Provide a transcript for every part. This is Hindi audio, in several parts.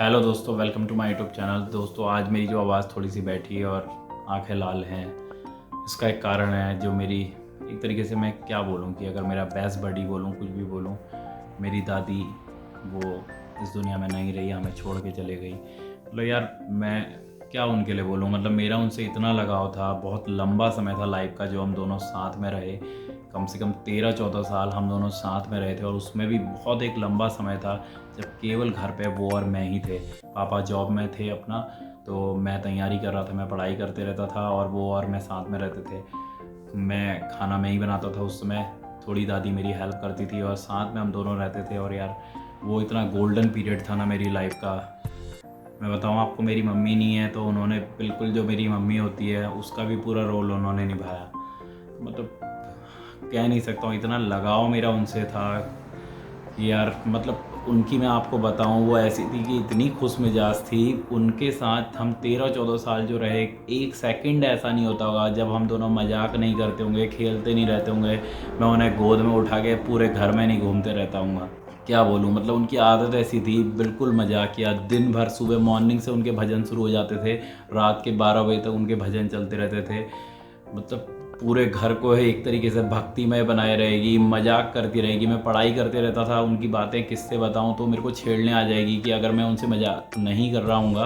हेलो दोस्तों, welcome to my YouTube channel. दोस्तों, आज मेरी जो आवाज़ थोड़ी सी बैठी है और आंखें लाल हैं, इसका एक कारण है जो मेरी एक तरीके से मैं क्या बोलूँ कि अगर मेरा बेस्ट बडी बोलूँ, कुछ भी बोलूँ, मेरी दादी वो इस दुनिया में नहीं रही, हमें छोड़ के चले गई। मतलब यार, मैं क्या उनके लिए बोलूँ। मतलब मेरा उनसे इतना लगाव था, बहुत लंबा समय था लाइफ का जो हम दोनों साथ में रहे। कम से कम 13-14 साल हम दोनों साथ में रहे थे, और उसमें भी बहुत एक लंबा समय था जब केवल घर पे वो और मैं ही थे। पापा जॉब में थे अपना, तो मैं तैयारी कर रहा था, मैं पढ़ाई करते रहता था और वो और मैं साथ में रहते थे। मैं खाना मैं ही बनाता था उस समय, थोड़ी दादी मेरी हेल्प करती थी और साथ में हम दोनों रहते थे। और यार, वो इतना गोल्डन पीरियड था ना मेरी लाइफ का। मैं बताऊँ आपको, मेरी मम्मी नहीं है तो उन्होंने बिल्कुल जो मेरी मम्मी होती है उसका भी पूरा रोल उन्होंने निभाया। मतलब कह नहीं सकता हूँ, इतना लगाव मेरा उनसे था कि यार, मतलब उनकी मैं आपको बताऊँ, वो ऐसी थी कि इतनी खुश मिजाज थी। उनके साथ हम 13-14 साल जो रहे, एक सेकंड ऐसा नहीं होता होगा जब हम दोनों मजाक नहीं करते होंगे, खेलते नहीं रहते होंगे, मैं उन्हें गोद में उठा के पूरे घर में नहीं घूमते रहता हूँ। क्या बोलूँ, मतलब उनकी आदत ऐसी थी, बिल्कुल मजाकिया। दिन भर सुबह मॉर्निंग से उनके भजन शुरू हो जाते थे, रात के 12 बजे तक उनके भजन चलते रहते थे। मतलब पूरे घर को है एक तरीके से भक्तिमय बनाए रहेगी, मजाक करती रहेगी। मैं पढ़ाई करते रहता था, उनकी बातें किससे बताऊं तो मेरे को छेड़ने आ जाएगी कि अगर मैं उनसे मजाक नहीं कर रहा हूँगा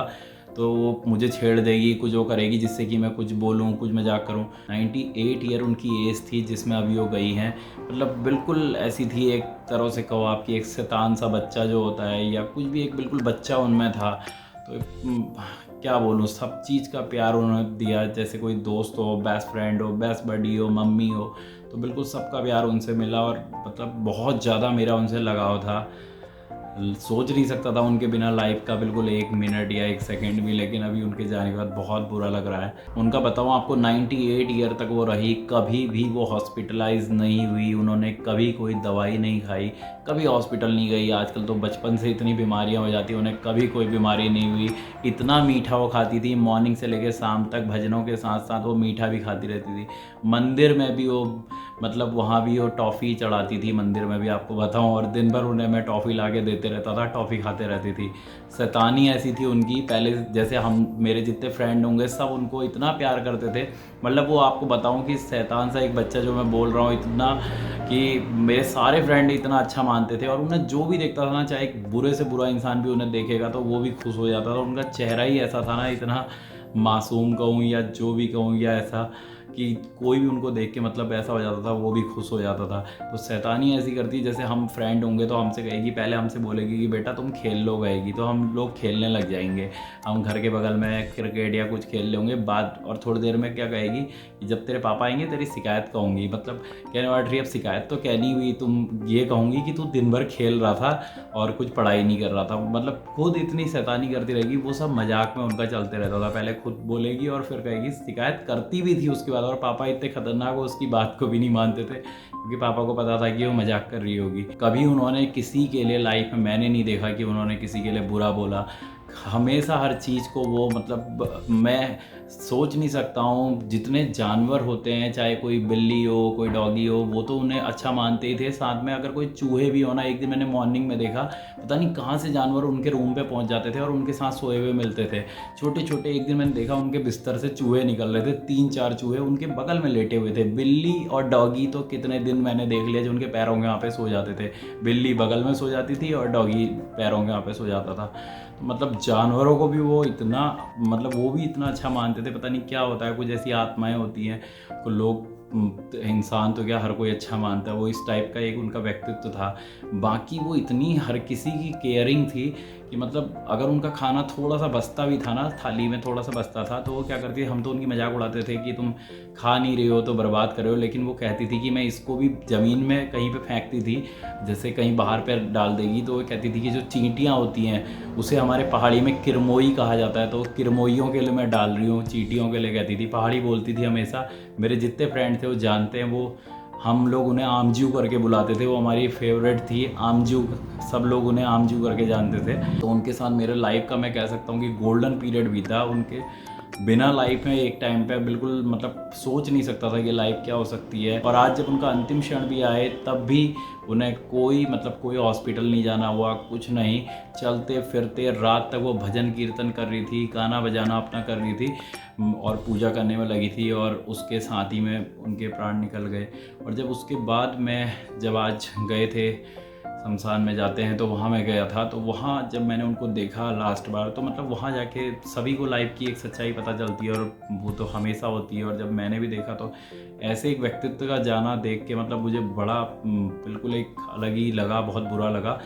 तो वो मुझे छेड़ देगी, कुछ वो करेगी जिससे कि मैं कुछ बोलूँ, कुछ मजाक करूँ। 98 ईयर उनकी एज थी जिसमें अभी वो गई हैं। मतलब बिल्कुल ऐसी थी, एक तरह से कहो आपकी, एक शैतान सा बच्चा जो होता है या कुछ भी, एक बिल्कुल बच्चा उनमें था। तो क्या बोलूँ, सब चीज़ का प्यार उन्होंने दिया, जैसे कोई दोस्त हो, बेस्ट फ्रेंड हो, बेस्ट बडी हो, मम्मी हो, तो बिल्कुल सबका प्यार उनसे मिला। और मतलब बहुत ज़्यादा मेरा उनसे लगाव था। सोच नहीं सकता था उनके बिना लाइफ का बिल्कुल एक मिनट या एक सेकंड भी। लेकिन अभी उनके जाने के बाद बहुत बुरा लग रहा है। उनका बताऊँ आपको, 98 ईयर तक वो रही, कभी भी वो हॉस्पिटलाइज नहीं हुई, उन्होंने कभी कोई दवाई नहीं खाई, कभी हॉस्पिटल नहीं गई। आजकल तो बचपन से इतनी बीमारियां हो जाती हैं, उन्हें कभी कोई बीमारी नहीं हुई। इतना मीठा वो खाती थी, मॉर्निंग से लेकर शाम तक भजनों के साथ साथ वो मीठा भी खाती रहती थी। मंदिर में भी वो, मतलब वहाँ भी वो टॉफ़ी चढ़ाती थी मंदिर में भी, आपको बताऊँ। और दिन भर उन्हें मैं टॉफ़ी ला के देते रहता था, टॉफ़ी खाते रहती थी। शैतानी ऐसी थी उनकी, पहले जैसे हम, मेरे जितने फ्रेंड होंगे सब उनको इतना प्यार करते थे। मतलब वो आपको बताऊँ कि शैतान सा एक बच्चा जो मैं बोल रहा हूँ, इतना कि मेरे सारे फ्रेंड इतना अच्छा मानते थे। और उन्हें जो भी देखता था ना, चाहे एक बुरे से बुरा इंसान भी उन्हें देखेगा तो वो भी खुश हो जाता था। उनका चेहरा ही ऐसा था ना, इतना मासूम कहूँ या जो भी कहूँ, या ऐसा कि कोई भी उनको देख के मतलब ऐसा हो जाता था, वो भी खुश हो जाता था। तो शैतानी ऐसी करती, जैसे हम फ्रेंड होंगे तो हमसे कहेगी, पहले हमसे बोलेगी कि बेटा तुम खेल लो, कहेगी तो हम लोग खेलने लग जाएंगे। हम घर के बगल में क्रिकेट या कुछ खेल लेंगे बाद, और थोड़ी देर में क्या कहेगी कि जब तेरे पापा आएंगे तेरी शिकायत कहूँगी। मतलब कहने वाली रही, अब शिकायत तो कहनी हुई, तुम ये कहूँगी कि तू दिन भर खेल रहा था और कुछ पढ़ाई नहीं कर रहा था। मतलब खुद इतनी शैतानी करती रहेगी, वो सब मजाक में उनका चलते रहता था। पहले खुद बोलेगी और फिर कहेगी, शिकायत करती भी थी उसके बाद। और पापा इतने खतरनाक, वो उसकी बात को भी नहीं मानते थे, क्योंकि पापा को पता था कि वो मजाक कर रही होगी। कभी उन्होंने किसी के लिए लाइफ में, मैंने नहीं देखा कि उन्होंने किसी के लिए बुरा बोला। हमेशा हर चीज़ को वो, मतलब मैं सोच नहीं सकता हूँ, जितने जानवर होते हैं, चाहे कोई बिल्ली हो, कोई डॉगी हो, वो तो उन्हें अच्छा मानते ही थे। साथ में अगर कोई चूहे भी हो ना, एक दिन मैंने मॉर्निंग में देखा, पता नहीं कहाँ से जानवर उनके रूम पे पहुँच जाते थे और उनके साथ सोए हुए मिलते थे, छोटे छोटे। एक दिन मैंने देखा उनके बिस्तर से चूहे निकल रहे थे, 3-4 चूहे उनके बगल में लेटे हुए थे। बिल्ली और डॉगी तो कितने दिन मैंने देख लिया जो उनके पैरों के यहाँ पे सो जाते थे। बिल्ली बगल में सो जाती थी और डॉगी पैरों के यहाँ पे सो जाता था। तो मतलब जानवरों को भी वो इतना, मतलब वो भी इतना अच्छा मानते थे। पता नहीं क्या होता है, कुछ ऐसी आत्माएं होती हैं, तो लोग, इंसान तो क्या, हर कोई अच्छा मानता है। वो इस टाइप का एक उनका व्यक्तित्व था। बाकी वो इतनी हर किसी की केयरिंग थी कि मतलब अगर उनका खाना थोड़ा सा बचता भी था ना, थाली में थोड़ा सा बचता था, तो वो क्या करती है, हम तो उनकी मजाक उड़ाते थे कि तुम खा नहीं रहे हो तो बर्बाद कर रहे हो, लेकिन वो कहती थी कि मैं इसको भी ज़मीन में कहीं पे फेंकती थी, जैसे कहीं बाहर पे डाल देगी। तो वो कहती थी कि जो चींटियाँ होती हैं, उसे हमारे पहाड़ी में किरमोई कहा जाता है, तो किरमोइयों के लिए मैं डाल रही हूँ, चींटियों के लिए कहती थी। पहाड़ी बोलती थी हमेशा। मेरे जितने फ्रेंड थे वो जानते हैं, वो, हम लोग उन्हें आमजू करके बुलाते थे, वो हमारी फेवरेट थी आमजू। सब लोग उन्हें आमजू करके जानते थे। तो उनके साथ मेरे लाइफ का, मैं कह सकता हूँ कि गोल्डन पीरियड बीता उनके बिना लाइफ में एक टाइम पे बिल्कुल मतलब सोच नहीं सकता था कि लाइफ क्या हो सकती है। और आज जब उनका अंतिम क्षण भी आए तब भी उन्हें कोई हॉस्पिटल नहीं जाना हुआ, कुछ नहीं, चलते फिरते रात तक वो भजन कीर्तन कर रही थी, गाना बजाना अपना कर रही थी और पूजा करने में लगी थी, और उसके साथ ही में उनके प्राण निकल गए। और जब उसके बाद जब आज गए थे शमशान में जाते हैं तो वहाँ मैं गया था, तो वहाँ जब मैंने उनको देखा लास्ट बार, तो मतलब वहाँ जाके सभी को लाइफ की एक सच्चाई पता चलती है, और वो तो हमेशा होती है। और जब मैंने भी देखा तो ऐसे एक व्यक्तित्व का जाना देख के मतलब मुझे बड़ा बिल्कुल एक अलग ही लगा, बहुत बुरा लगा।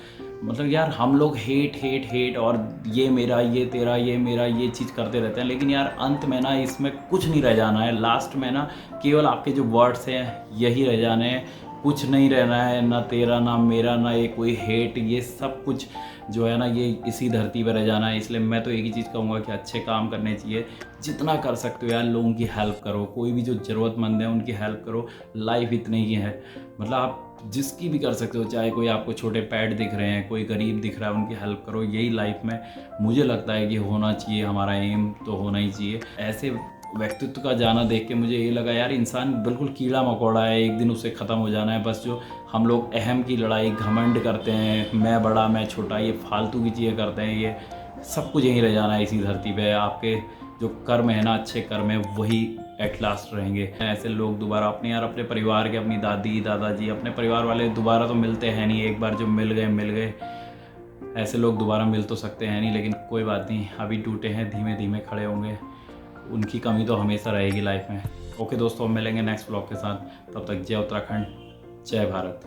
मतलब यार हम लोग हेट और ये मेरा, ये तेरा, ये मेरा, ये चीज़ करते रहते हैं, लेकिन यार अंत में ना इसमें कुछ नहीं रह जाना है। लास्ट में ना केवल आपके जो वर्ड्स हैं यही रह जाने हैं, कुछ नहीं रहना है, ना तेरा ना मेरा, ना ये कोई हेट, ये सब कुछ जो है ना ये इसी धरती पर रह जाना है। इसलिए मैं तो एक ही चीज़ कहूँगा कि अच्छे काम करने चाहिए, जितना कर सकते हो यार लोगों की हेल्प करो, कोई भी जो ज़रूरतमंद है उनकी हेल्प करो। लाइफ इतनी ही है, मतलब आप जिसकी भी कर सकते हो, चाहे कोई आपको छोटे पैड दिख रहे हैं, कोई गरीब दिख रहा है, उनकी हेल्प करो। यही लाइफ में मुझे लगता है कि होना चाहिए, हमारा एम तो होना ही चाहिए। ऐसे व्यक्तित्व का जाना देख के मुझे ये लगा यार इंसान बिल्कुल कीड़ा मकोड़ा है, एक दिन उसे ख़त्म हो जाना है। बस जो हम लोग अहम की लड़ाई, घमंड करते हैं, मैं बड़ा मैं छोटा, ये फालतू की चीज़ें करते हैं, ये सब कुछ यहीं रह जाना है इसी धरती पे। आपके जो कर्म है ना, अच्छे कर्म है, वही एट लास्ट रहेंगे। ऐसे लोग दोबारा अपने परिवार के, अपनी दादी दादाजी, अपने परिवार वाले दोबारा तो मिलते हैं नहीं। एक बार जो मिल गए, ऐसे लोग दोबारा मिल तो सकते हैं नहीं, लेकिन कोई बात नहीं, अभी टूटे हैं, धीमे धीमे खड़े होंगे। उनकी कमी तो हमेशा रहेगी लाइफ में। ओके दोस्तों, मिलेंगे नेक्स्ट ब्लॉग के साथ, तब तक जय उत्तराखंड, जय भारत।